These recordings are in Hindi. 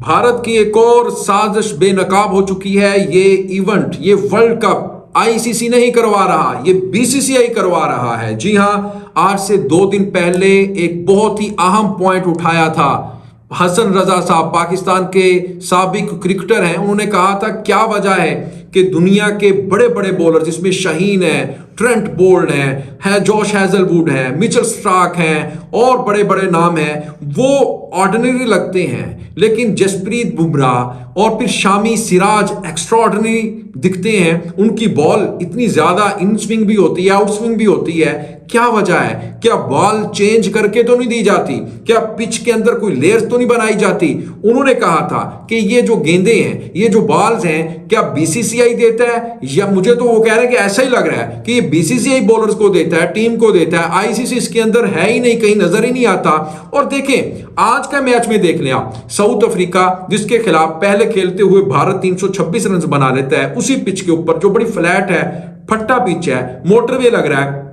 भारत की एक और साजिश बेनकाब हो चुकी है। ये इवेंट, ये वर्ल्ड कप आईसीसी नहीं करवा रहा, ये बीसीसीआई करवा रहा है। जी हां, आज से 2 दिन पहले एक बहुत ही अहम पॉइंट उठाया था हसन रजा साहब, पाकिस्तान के साबिक क्रिकेटर हैं। उन्होंने कहा था क्या वजह है कि दुनिया के बड़े बड़े बॉलर जिसमें शाहीन है, ट्रेंट बोल्ट है जॉश हैजलवुड है, मिचेल स्टार्क हैं और बड़े बड़े नाम हैं, वो ऑर्डिनरी लगते हैं, लेकिन जसप्रीत बुमराह और फिर शामी सिराज एक्स्ट्रा ऑर्डिनरी दिखते हैं। उनकी बॉल इतनी ज्यादा इन स्विंग भी होती है, आउट स्विंग भी होती है। क्या वजह है? क्या बॉल चेंज करके तो नहीं दी जाती? क्या पिच के अंदर कोई लेयर्स तो नहीं बनाई जाती? उन्होंने कहा था कि ये जो गेंदें हैं, ये जो बॉल्स हैं, क्या बीसीसीआई देता है? या मुझे तो वो कह रहे हैं कि ऐसा ही लग रहा है कि ये बीसीसीआई बॉलर्स को देता है, टीम को देता है, आईसीसी इसके अंदर है ही नहीं, कहीं नजर ही नहीं आता। और देखें आज का मैच में देख लें आप, साउथ अफ्रीका जिसके खिलाफ पहले खेलते हुए भारत 326 रन बना लेता है, उसी पिच के ऊपर जो बड़ी फ्लैट है, फट्टा पिच है, मोटरवे लग रहा है,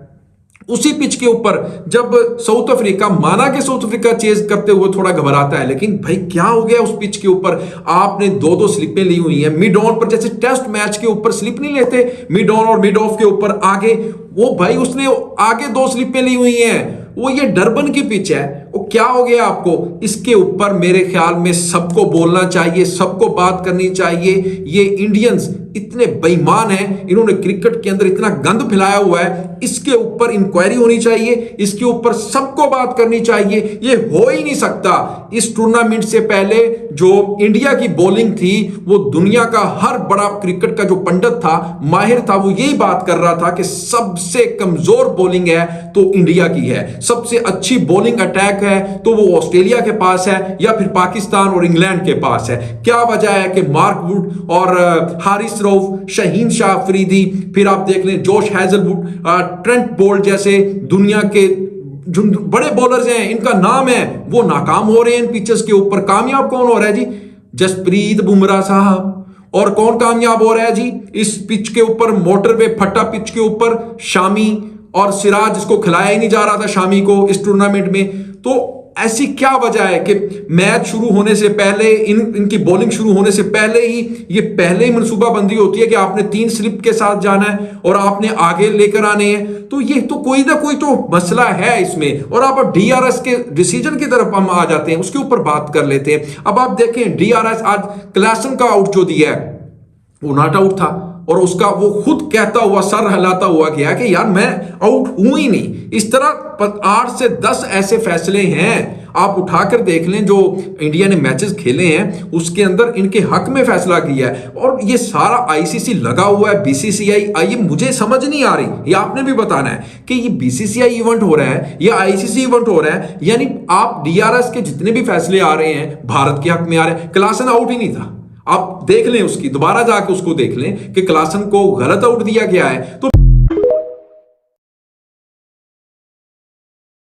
उसी पिच के ऊपर जब साउथ अफ्रीका, माना कि साउथ अफ्रीका चेज करते हुए थोड़ा घबराता है, लेकिन भाई क्या हो गया उस पिच के ऊपर? आपने दो स्लिपें ली हुई हैं मिड ऑन पर, जैसे टेस्ट मैच के ऊपर स्लिप नहीं लेते मिड ऑन और मिड ऑफ के ऊपर आगे, वो भाई उसने आगे 2 स्लिपें ली हुई हैं। वो ये डरबन की पिच है, वो क्या हो गया आपको? इसके ऊपर मेरे ख्याल में सबको बोलना चाहिए, सबको बात करनी चाहिए। ये इंडियंस इतने बेईमान हैं, इन्होंने क्रिकेट के अंदर इतना गंद फैलाया हुआ है, इसके ऊपर इंक्वायरी होनी चाहिए, इसके ऊपर सबको बात करनी चाहिए। ये हो ही नहीं सकता। इस टूर्नामेंट से पहले जो इंडिया की बॉलिंग थी, वो दुनिया का हर बड़ा क्रिकेट का जो पंडित था, माहिर था, वो यही बात कर रहा था कि सबसे कमजोर बॉलिंग है तो इंडिया की है, सबसे अच्छी बॉलिंग अटैक है तो वो ऑस्ट्रेलिया के पास है या फिर पाकिस्तान और इंग्लैंड के पास है। क्या वजह है कि मार्क वुड और हारिस रऊफ, शाहीन शाह अफरीदी, फिर आप देख लें जोश हैजलवुड, ट्रेंट बोल्ट जैसे दुनिया के जो बड़े बॉलर्स हैं, इनका नाम है, वो नाकाम हो रहे हैं इन पिचेस के ऊपर। कामयाब कौन हो रहा है जी? जसप्रीत बुमराह साहब। और कौन कामयाब हो रहा है जी इस पिच के ऊपर, मोटरवे फट्टा पिच के ऊपर? शामी और सिराज, जिसको खिलाया ही नहीं जा रहा था शामी को इस टूर्नामेंट में। तो ऐसी क्या वजह है कि मैच शुरू होने से पहले, इनकी बॉलिंग शुरू होने से पहले ही ये पहले ही मनसूबाबंदी होती है कि आपने 3 स्लिप के साथ जाना है और आपने आगे लेकर आने हैं। तो ये तो कोई ना कोई तो मसला है इसमें। और आप डीआरएस के डिसीजन की तरफ हम आ जाते हैं, उसके ऊपर बात कर लेते हैं। अब आप देखें डीआरएस, आज क्लासन का आउट जो दिया है वो नॉट आउट था, और उसका वो खुद कहता हुआ, सर हिलाता हुआ गया कि यार मैं आउट हूं ही नहीं। इस तरह 8 से 10 ऐसे फैसले हैं, आप उठाकर देख लें जो इंडिया ने मैचेस खेले हैं, उसके अंदर इनके हक में फैसला किया है। और ये सारा आईसीसी लगा हुआ है, बीसीसीआई। ये मुझे समझ नहीं आ रही, ये आपने भी बताना है कि ये बीसीसीआई इवेंट हो रहा है या आईसीसी इवेंट हो रहा है। यानी आप डीआरएस के जितने भी फैसले आ रहे हैं भारत के हक में आ रहे हैं। क्लासन आउट ही नहीं था, आप देख लें, उसकी दोबारा जाके उसको देख लें कि क्लासन को गलत आउट दिया गया है। तो